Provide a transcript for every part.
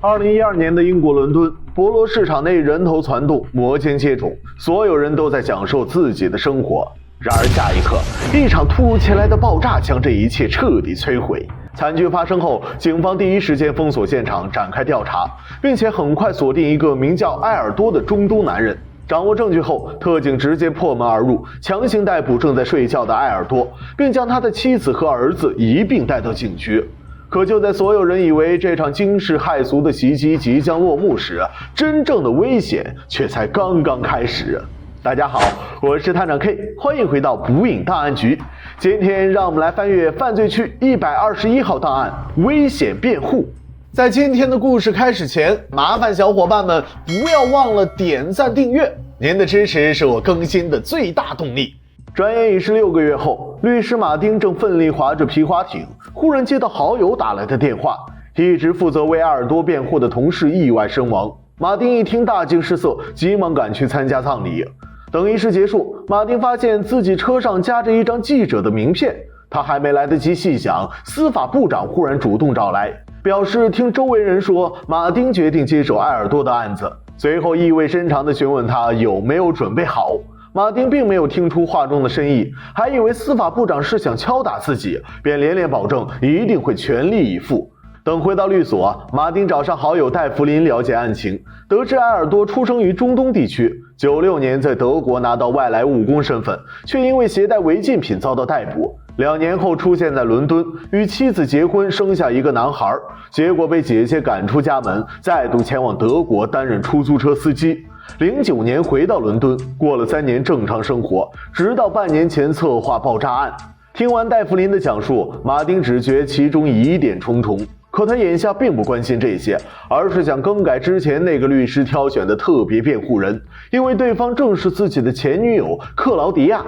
2012年的英国伦敦，博罗市场内人头攒动，摩肩接踵，所有人都在享受自己的生活。然而下一刻，一场突如其来的爆炸将这一切彻底摧毁。惨剧发生后，警方第一时间封锁现场，展开调查，并且很快锁定一个名叫埃尔多的中东男人。掌握证据后，特警直接破门而入，强行逮捕正在睡觉的埃尔多，并将他的妻子和儿子一并带到警局。可就在所有人以为这场惊世骇俗的袭击即将落幕时，真正的危险却才刚刚开始。大家好，我是探长 K， 欢迎回到捕影档案局。今天让我们来翻阅犯罪区121号档案——危险辩护。在今天的故事开始前，麻烦小伙伴们不要忘了点赞订阅，您的支持是我更新的最大动力。转眼已是6个月后，律师马丁正奋力划着皮划艇，忽然接到好友打来的电话，一直负责为埃尔多辩护的同事意外身亡。马丁一听大惊失色，急忙赶去参加葬礼。等仪式结束，马丁发现自己车上夹着一张记者的名片，他还没来得及细想，司法部长忽然主动找来，表示听周围人说马丁决定接手埃尔多的案子，随后意味深长地询问他有没有准备好。马丁并没有听出话中的深意，还以为司法部长是想敲打自己，便连连保证一定会全力以赴。等回到律所，马丁找上好友戴弗林了解案情，得知埃尔多出生于中东地区，96年在德国拿到外来务工身份，却因为携带违禁品遭到逮捕。2年后出现在伦敦，与妻子结婚，生下一个男孩，结果被姐姐赶出家门，再度前往德国担任出租车司机。09年回到伦敦，过了3年正常生活，直到半年前策划爆炸案。听完戴弗林的讲述，马丁只觉其中疑点重重，可他眼下并不关心这些，而是想更改之前那个律师挑选的特别辩护人，因为对方正是自己的前女友克劳迪亚。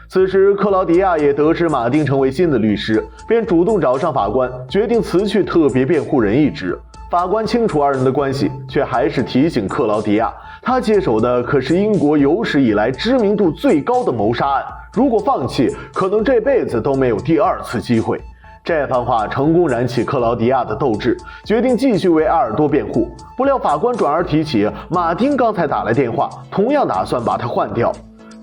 此时克劳迪亚也得知马丁成为新的律师，便主动找上法官，决定辞去特别辩护人一职。法官清楚二人的关系，却还是提醒克劳迪亚，他接手的可是英国有史以来知名度最高的谋杀案，如果放弃，可能这辈子都没有第2次机会。这番话成功燃起克劳迪亚的斗志，决定继续为埃尔多辩护。不料法官转而提起马丁刚才打来电话，同样打算把他换掉。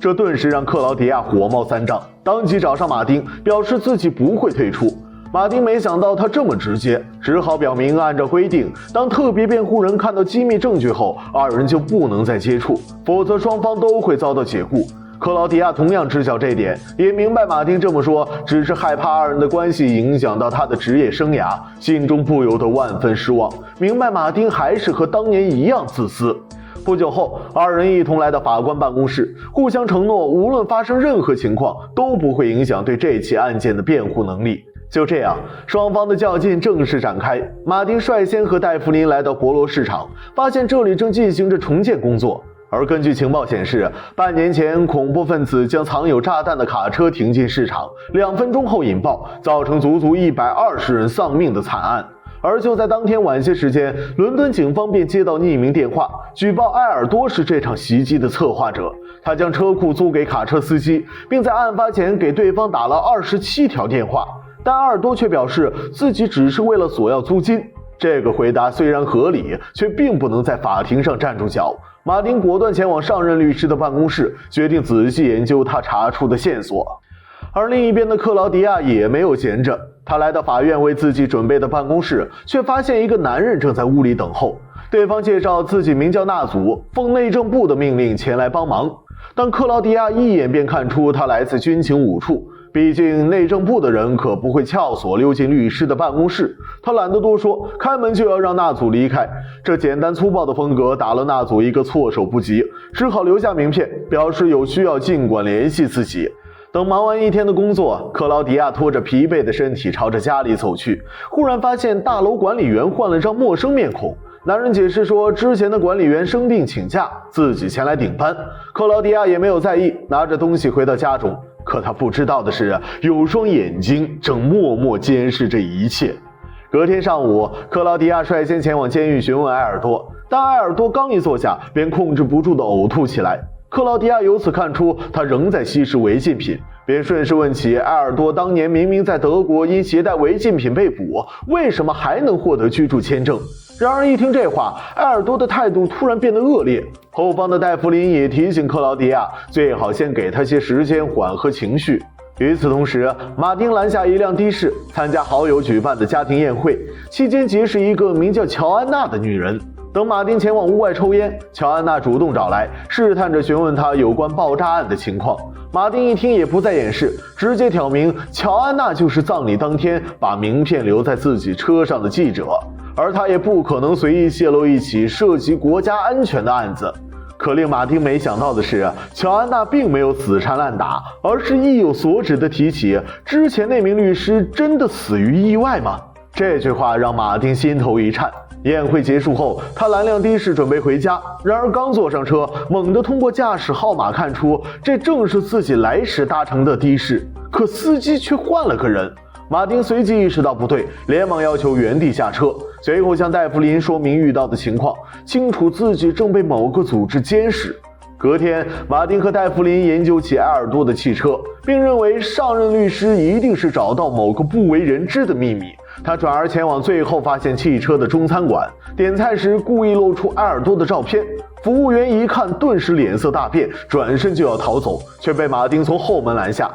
这顿时让克劳迪亚火冒三丈，当即找上马丁，表示自己不会退出。马丁没想到他这么直接，只好表明按照规定，当特别辩护人看到机密证据后，2人就不能再接触，否则双方都会遭到解雇。克劳迪亚同样知晓这点，也明白马丁这么说只是害怕2人的关系影响到他的职业生涯，心中不由得万分失望，明白马丁还是和当年一样自私。不久后，2人一同来到法官办公室，互相承诺无论发生任何情况都不会影响对这起案件的辩护能力。就这样，双方的较劲正式展开。马丁率先和戴弗林来到博罗市场，发现这里正进行着重建工作。而根据情报显示，半年前恐怖分子将藏有炸弹的卡车停进市场，2分钟后引爆，造成足足120人丧命的惨案。而就在当天晚些时间，伦敦警方便接到匿名电话，举报埃尔多是这场袭击的策划者。他将车库租给卡车司机，并在案发前给对方打了27条电话，但埃尔多却表示自己只是为了索要租金。这个回答虽然合理，却并不能在法庭上站住脚。马丁果断前往上任律师的办公室，决定仔细研究他查出的线索。而另一边的克劳迪亚也没有闲着，他来到法院为自己准备的办公室，却发现一个男人正在屋里等候。对方介绍自己名叫纳祖，奉内政部的命令前来帮忙。但克劳迪亚一眼便看出他来自军情5处，毕竟内政部的人可不会撬锁溜进律师的办公室。他懒得多说，开门就要让纳祖离开。这简单粗暴的风格打了纳祖一个措手不及，只好留下名片，表示有需要尽管联系自己。等忙完一天的工作，克劳迪亚拖着疲惫的身体朝着家里走去，忽然发现大楼管理员换了张陌生面孔。男人解释说，之前的管理员生病请假，自己前来顶班。克劳迪亚也没有在意，拿着东西回到家中。可他不知道的是，有双眼睛正默默监视这一切。隔天上午，克劳迪亚率先前往监狱询问埃尔多，但埃尔多刚一坐下，便控制不住地呕吐起来。克劳迪亚由此看出他仍在吸食违禁品，便顺势问起埃尔多当年明明在德国因携带违禁品被捕，为什么还能获得居住签证？然而一听这话，埃尔多的态度突然变得恶劣。后方的戴弗林也提醒克劳迪亚，最好先给他些时间缓和情绪。与此同时，马丁拦下一辆的士，参加好友举办的家庭宴会，期间结识一个名叫乔安娜的女人。等马丁前往屋外抽烟，乔安娜主动找来，试探着询问他有关爆炸案的情况。马丁一听也不再掩饰，直接挑明乔安娜就是葬礼当天把名片留在自己车上的记者，而他也不可能随意泄露一起涉及国家安全的案子。可令马丁没想到的是，乔安娜并没有死缠烂打，而是意有所指地提起之前那名律师真的死于意外吗？这句话让马丁心头一颤。宴会结束后，他拦辆的士准备回家，然而刚坐上车，猛地通过驾驶号码看出这正是自己来时搭乘的的士，可司机却换了个人。马丁随即意识到不对，连忙要求原地下车，随后向戴弗林说明遇到的情况，清楚自己正被某个组织监视。隔天，马丁和戴弗林研究起埃尔多的汽车，并认为上任律师一定是找到某个不为人知的秘密。他转而前往最后发现汽车的中餐馆，点菜时故意露出埃尔多的照片。服务员一看，顿时脸色大变，转身就要逃走，却被马丁从后门拦下。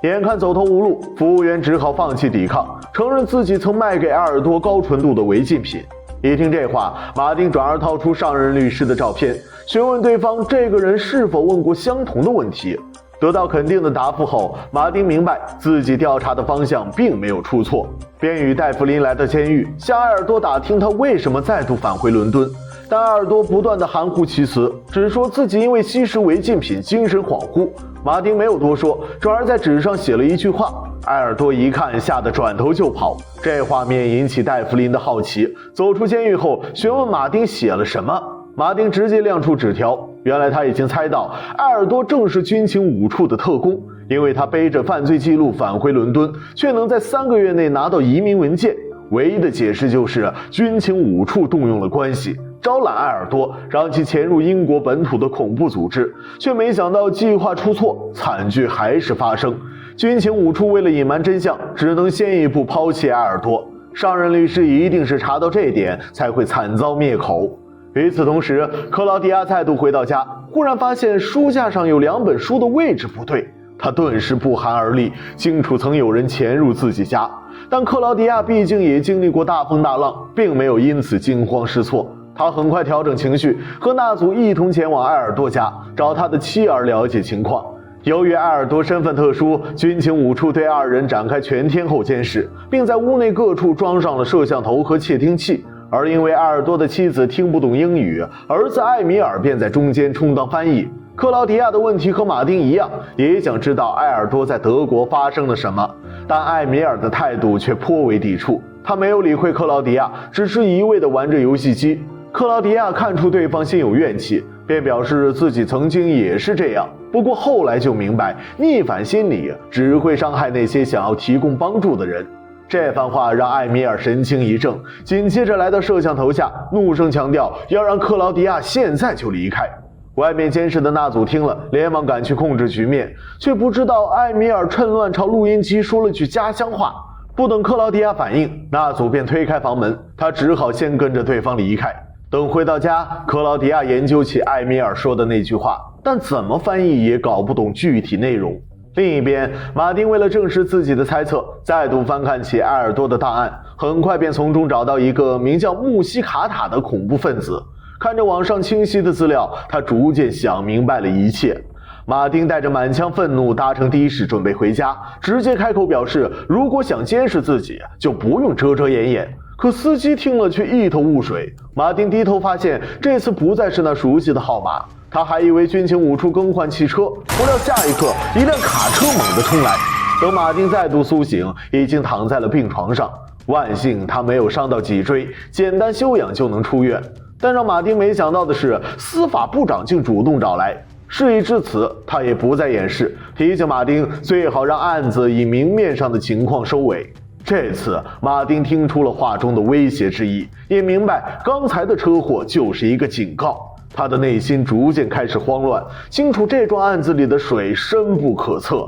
眼看走投无路，服务员只好放弃抵抗，承认自己曾卖给埃尔多高纯度的违禁品。一听这话，马丁转而掏出上任律师的照片，询问对方这个人是否问过相同的问题。得到肯定的答复后，马丁明白自己调查的方向并没有出错，便与戴弗林来到监狱，向埃尔多打听他为什么再度返回伦敦。但埃尔多不断的含糊其辞，只说自己因为吸食违禁品精神恍惚。马丁没有多说，转而在纸上写了一句话。埃尔多一看，吓得转头就跑。这画面引起戴弗林的好奇，走出监狱后询问马丁写了什么。马丁直接亮出纸条，原来他已经猜到埃尔多正是军情5处的特工，因为他背着犯罪记录返回伦敦，却能在3个月内拿到移民文件。唯一的解释就是军情5处动用了关系，招揽埃尔多，让其潜入英国本土的恐怖组织，却没想到计划出错，惨剧还是发生。军情5处为了隐瞒真相，只能先一步抛弃埃尔多。上任律师一定是查到这点，才会惨遭灭口。与此同时，克劳迪亚再度回到家，忽然发现书架上有2本书的位置不对，他顿时不寒而栗，清楚曾有人潜入自己家。但克劳迪亚毕竟也经历过大风大浪，并没有因此惊慌失措。他很快调整情绪，和纳祖一同前往埃尔多家，找他的妻儿了解情况。由于埃尔多身份特殊，军情5处对2人展开全天候监视，并在屋内各处装上了摄像头和窃听器。而因为埃尔多的妻子听不懂英语，儿子艾米尔便在中间充当翻译。克劳迪亚的问题和马丁一样，也想知道埃尔多在德国发生了什么，但艾米尔的态度却颇为抵触。他没有理会克劳迪亚，只是一味地玩着游戏机。克劳迪亚看出对方心有怨气，便表示自己曾经也是这样，不过后来就明白，逆反心理只会伤害那些想要提供帮助的人。这番话让艾米尔神情一怔，紧接着来到摄像头下，怒声强调要让克劳迪亚现在就离开。外面监视的纳祖听了，连忙赶去控制局面，却不知道艾米尔趁乱朝录音机说了句家乡话。不等克劳迪亚反应，纳祖便推开房门，他只好先跟着对方离开。等回到家，克劳迪亚研究起艾米尔说的那句话，但怎么翻译也搞不懂具体内容。另一边，马丁为了证实自己的猜测，再度翻看起埃尔多的档案，很快便从中找到一个名叫穆西卡塔的恐怖分子。看着网上清晰的资料，他逐渐想明白了一切。马丁带着满腔愤怒搭乘的士准备回家，直接开口表示如果想监视自己就不用遮遮掩掩。可司机听了却一头雾水。马丁低头发现这次不再是那熟悉的号码，他还以为军情5处更换汽车，不料下一刻一辆卡车猛地冲来。等马丁再度苏醒，已经躺在了病床上。万幸他没有伤到脊椎，简单休养就能出院。但让马丁没想到的是，司法部长竟主动找来。事已至此，他也不再掩饰，提醒马丁最好让案子以明面上的情况收尾。这次马丁听出了话中的威胁之意，也明白刚才的车祸就是一个警告。他的内心逐渐开始慌乱，清楚这桩案子里的水深不可测。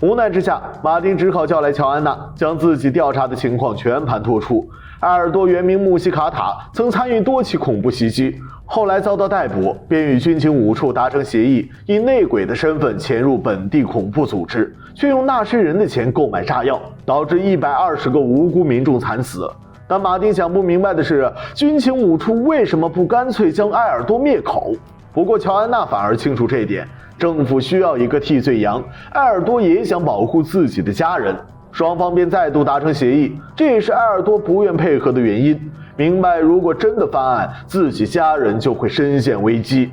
无奈之下，马丁只好叫来乔安娜，将自己调查的情况全盘托出。埃尔多原名穆西卡塔，曾参与多起恐怖袭击，后来遭到逮捕，便与军情五处达成协议，以内鬼的身份潜入本地恐怖组织，却用纳税人的钱购买炸药，导致120个无辜民众惨死。但马丁想不明白的是，军情五处为什么不干脆将埃尔多灭口？不过乔安娜反而清楚这一点，政府需要一个替罪羊，埃尔多也想保护自己的家人。双方便再度达成协议，这也是埃尔多不愿配合的原因。明白如果真的翻案，自己家人就会深陷危机。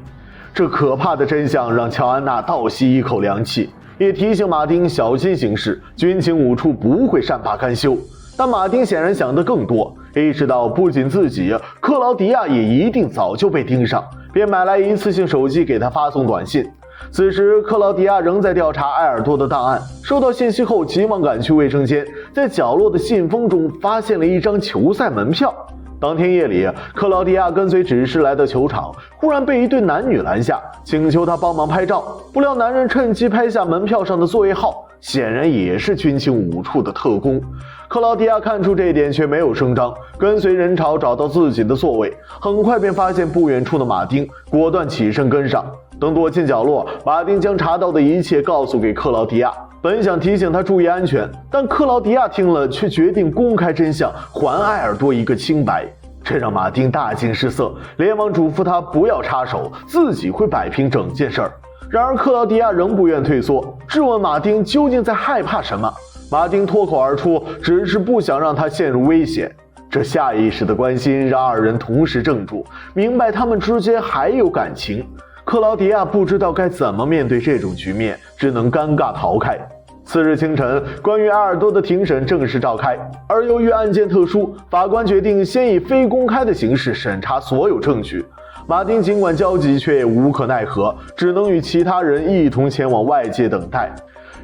这可怕的真相让乔安娜倒吸一口凉气，也提醒马丁小心行事，军情五处不会善罢甘休。但马丁显然想得更多，意识到不仅自己，克劳迪亚也一定早就被盯上，便买来一次性手机给他发送短信。此时克劳迪亚仍在调查埃尔多的档案，收到信息后急忙赶去卫生间，在角落的信封中发现了一张球赛门票。当天夜里，克劳迪亚跟随指示来到球场，忽然被一对男女拦下，请求他帮忙拍照。不料男人趁机拍下门票上的座位号，显然也是军情五处的特工。克劳迪亚看出这一点，却没有声张，跟随人潮找到自己的座位，很快便发现不远处的马丁，果断起身跟上。等躲进角落，马丁将查到的一切告诉给克劳迪亚，本想提醒他注意安全，但克劳迪亚听了却决定公开真相，还埃尔多一个清白。这让马丁大惊失色，连忙嘱咐他不要插手，自己会摆平整件事儿。然而克劳迪亚仍不愿退缩，质问马丁究竟在害怕什么。马丁脱口而出，只是不想让他陷入危险。这下意识的关心让二人同时怔住，明白他们之间还有感情。克劳迪亚不知道该怎么面对这种局面，只能尴尬逃开。次日清晨，关于埃尔多的庭审正式召开，而由于案件特殊，法官决定先以非公开的形式审查所有证据。马丁尽管焦急，却也无可奈何，只能与其他人一同前往外界等待。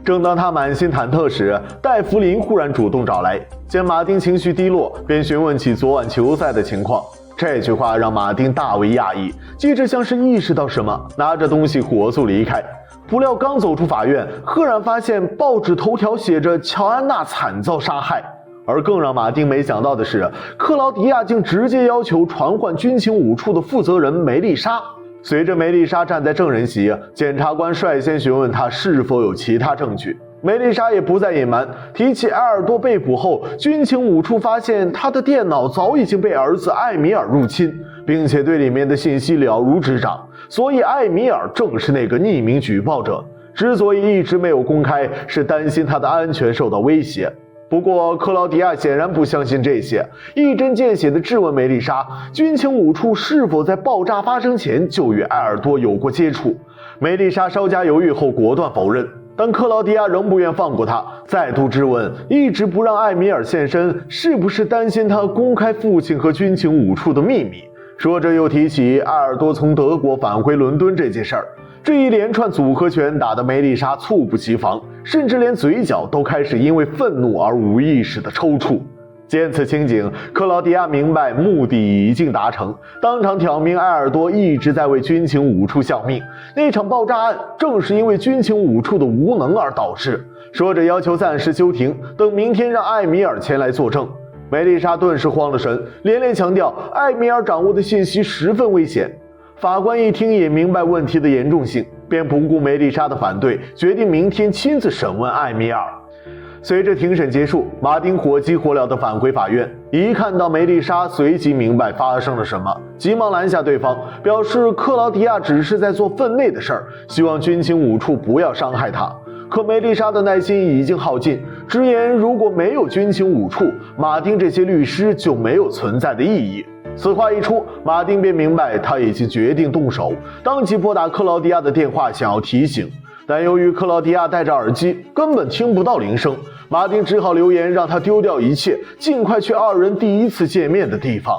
正当他满心忐忑时，戴弗林忽然主动找来，见马丁情绪低落，便询问起昨晚球赛的情况。这句话让马丁大为讶异，接着像是意识到什么，拿着东西火速离开。不料刚走出法院，赫然发现报纸头条写着乔安娜惨遭杀害。而更让马丁没想到的是，克劳迪亚竟直接要求传唤军情五处的负责人梅丽莎。随着梅丽莎站在证人席，检察官率先询问她是否有其他证据。梅丽莎也不再隐瞒，提起埃尔多被捕后，军情五处发现他的电脑早已经被儿子艾米尔入侵，并且对里面的信息了如指掌，所以艾米尔正是那个匿名举报者。之所以一直没有公开，是担心他的安全受到威胁。不过克劳迪亚显然不相信这些，一针见血地质问梅丽莎，军情五处是否在爆炸发生前就与埃尔多有过接触。梅丽莎稍加犹豫后果断否认，但克劳迪亚仍不愿放过他，再度质问一直不让艾米尔现身，是不是担心他公开父亲和军情五处的秘密。说着又提起埃尔多从德国返回伦敦这件事儿。这一连串组合拳打得梅丽莎猝不及防，甚至连嘴角都开始因为愤怒而无意识的抽搐。见此情景，克劳迪亚明白目的已经达成，当场挑明埃尔多一直在为军情五处效命，那场爆炸案正是因为军情五处的无能而导致。说着要求暂时休庭，等明天让艾米尔前来作证。梅丽莎顿时慌了神，连连强调艾米尔掌握的信息十分危险。法官一听也明白问题的严重性，便不顾梅丽莎的反对，决定明天亲自审问艾米尔。随着庭审结束，马丁火急火燎地返回法院，一看到梅丽莎，随即明白发生了什么，急忙拦下对方，表示克劳迪亚只是在做分内的事儿，希望军情五处不要伤害他。可梅丽莎的耐心已经耗尽，直言如果没有军情五处，马丁这些律师就没有存在的意义。此话一出，马丁便明白他已经决定动手，当即拨打克劳迪亚的电话想要提醒，但由于克劳迪亚戴着耳机，根本听不到铃声。马丁只好留言让他丢掉一切，尽快去二人第一次见面的地方。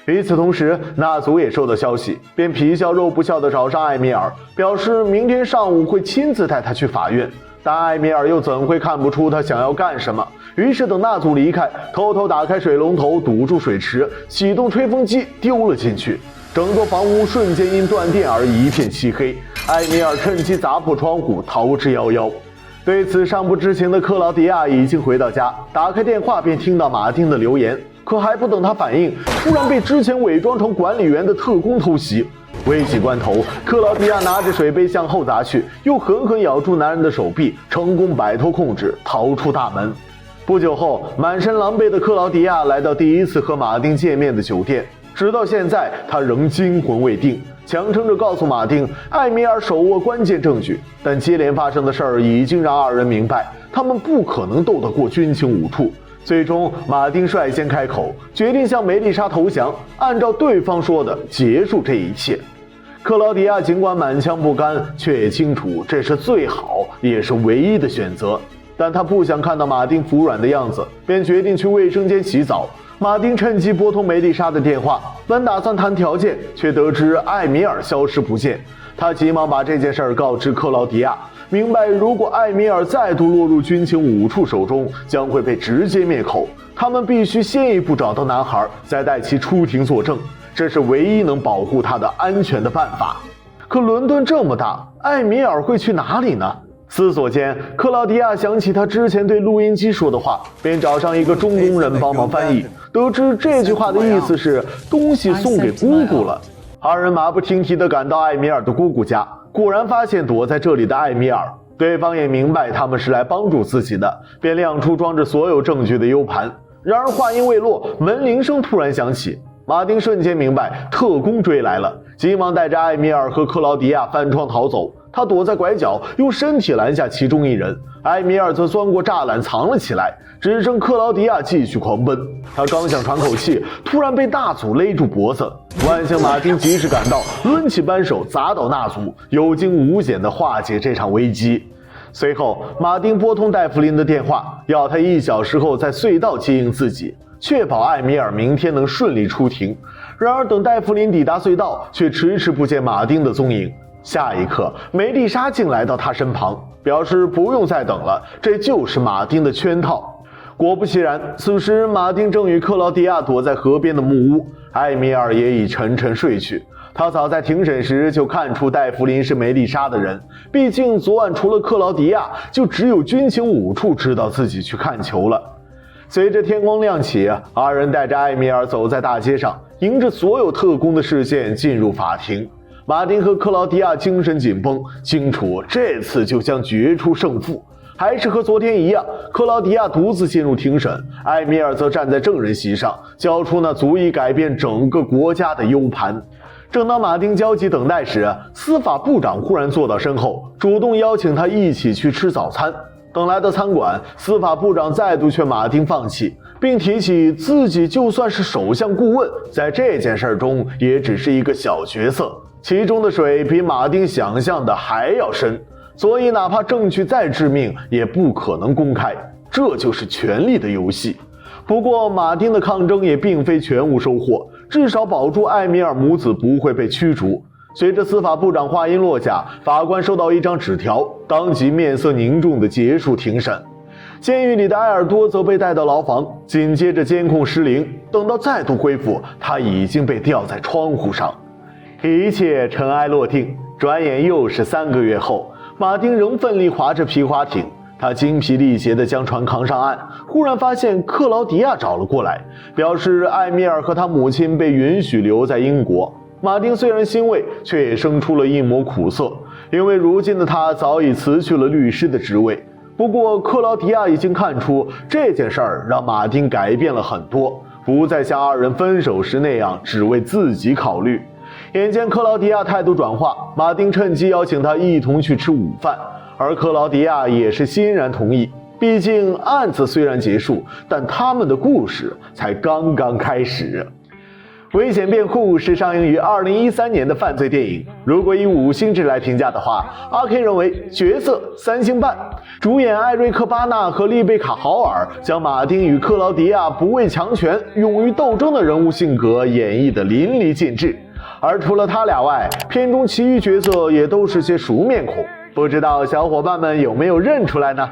与此同时，纳祖也收到消息，便皮笑肉不笑地找上艾米尔，表示明天上午会亲自带他去法院。但艾米尔又怎会看不出他想要干什么？于是等纳祖离开，偷偷打开水龙头堵住水池，启动吹风机丢了进去，整座房屋瞬间因断电而一片漆黑。艾米尔趁机砸破窗户逃之夭夭。对此尚不知情的克劳迪亚已经回到家，打开电话便听到马丁的留言。可还不等他反应，突然被之前伪装成管理员的特工偷袭。危急关头，克劳迪亚拿着水杯向后砸去，又狠狠咬住男人的手臂，成功摆脱控制，逃出大门。不久后，满身狼狈的克劳迪亚来到第一次和马丁见面的酒店，直到现在他仍惊魂未定，强撑着告诉马丁艾米尔手握关键证据。但接连发生的事儿已经让二人明白，他们不可能斗得过军情五处。最终，马丁率先开口，决定向梅丽莎投降，按照对方说的结束这一切。克劳迪亚尽管满腔不甘，却也清楚这是最好也是唯一的选择。但他不想看到马丁服软的样子，便决定去卫生间洗澡。马丁趁机拨通梅丽莎的电话，本打算谈条件，却得知艾米尔消失不见。他急忙把这件事告知克劳迪亚，明白如果艾米尔再度落入军情五处手中，将会被直接灭口。他们必须先一步找到男孩，再带其出庭作证，这是唯一能保护他的安全的办法。可伦敦这么大，艾米尔会去哪里呢？思索间，克劳迪亚想起他之前对录音机说的话，便找上一个中东人帮忙翻译，得知这句话的意思是东西送给姑姑了。二人马不停蹄地赶到艾米尔的姑姑家，果然发现躲在这里的艾米尔。对方也明白他们是来帮助自己的，便亮出装着所有证据的 U 盘。然而话音未落，门铃声突然响起，马丁瞬间明白特工追来了，急忙带着艾米尔和克劳迪亚翻窗逃走。他躲在拐角，用身体拦下其中一人，艾米尔则钻过栅栏藏了起来，只剩克劳迪亚继续狂奔。他刚想喘口气，突然被纳祖勒住脖子。万幸马丁及时赶到，抡起扳手砸倒纳祖，有惊无险地化解这场危机。随后，马丁拨通戴弗林的电话，要他1小时后在隧道接应自己，确保艾米尔明天能顺利出庭。然而等戴弗林抵达隧道，却迟迟不见马丁的踪影。下一刻，梅丽莎竟来到他身旁，表示不用再等了，这就是马丁的圈套。果不其然，此时马丁正与克劳迪亚躲在河边的木屋，艾米尔也已沉沉睡去。他早在庭审时就看出戴弗林是梅丽莎的人，毕竟昨晚除了克劳迪亚，就只有军情五处知道自己去看球了。随着天光亮起，二人带着艾米尔走在大街上，迎着所有特工的视线进入法庭。马丁和克劳迪亚精神紧绷，清楚这次就将决出胜负。还是和昨天一样，克劳迪亚独自进入庭审，艾米尔则站在证人席上，交出那足以改变整个国家的 U 盘。正当马丁焦急等待时，司法部长忽然坐到身后，主动邀请他一起去吃早餐。等来到餐馆，司法部长再度劝马丁放弃，并提起自己就算是首相顾问，在这件事中也只是一个小角色，其中的水比马丁想象的还要深，所以哪怕证据再致命，也不可能公开。这就是权力的游戏。不过马丁的抗争也并非全无收获，至少保住艾米尔母子不会被驱逐。随着司法部长话音落下，法官收到一张纸条，当即面色凝重地结束庭审。监狱里的埃尔多则被带到牢房，紧接着监控失灵，等到再度恢复，他已经被吊在窗户上。一切尘埃落定，转眼又是3个月后，马丁仍奋力划着皮划艇。他精疲力竭地将船扛上岸，忽然发现克劳迪亚找了过来，表示艾米尔和他母亲被允许留在英国。马丁虽然欣慰，却也生出了一抹苦涩，因为如今的他早已辞去了律师的职位。不过克劳迪亚已经看出这件事儿让马丁改变了很多，不再像二人分手时那样只为自己考虑。眼见克劳迪亚态度转化，马丁趁机邀请他一同去吃午饭，而克劳迪亚也是欣然同意。毕竟案子虽然结束，但他们的故事才刚刚开始。危险辩护是上映于2013年的犯罪电影，如果以5星制来评价的话，阿 K 认为角色3星半。主演艾瑞克·巴纳和丽贝卡·豪尔将马丁与克劳迪亚不畏强权、勇于斗争的人物性格演绎得淋漓尽致。而除了他俩外，片中其余角色也都是些熟面孔，不知道小伙伴们有没有认出来呢？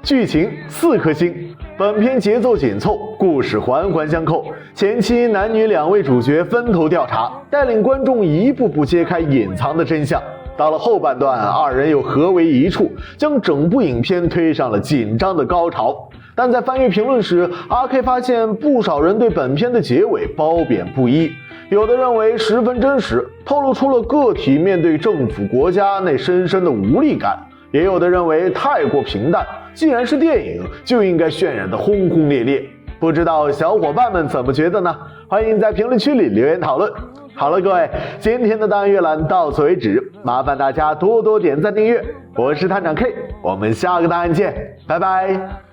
剧情4颗星。本片节奏紧凑，故事环环相扣，前期男女2位主角分头调查，带领观众一步步揭开隐藏的真相。到了后半段，二人又合为一处，将整部影片推上了紧张的高潮。但在翻阅评论时，阿 K 发现不少人对本片的结尾褒贬不一，有的认为十分真实，透露出了个体面对政府国家那深深的无力感，也有的认为太过平淡，既然是电影，就应该渲染得轰轰烈烈。不知道小伙伴们怎么觉得呢？欢迎在评论区里留言讨论。好了，各位，今天的档案阅览到此为止，麻烦大家多多点赞订阅。我是探长 K， 我们下个档案见，拜拜。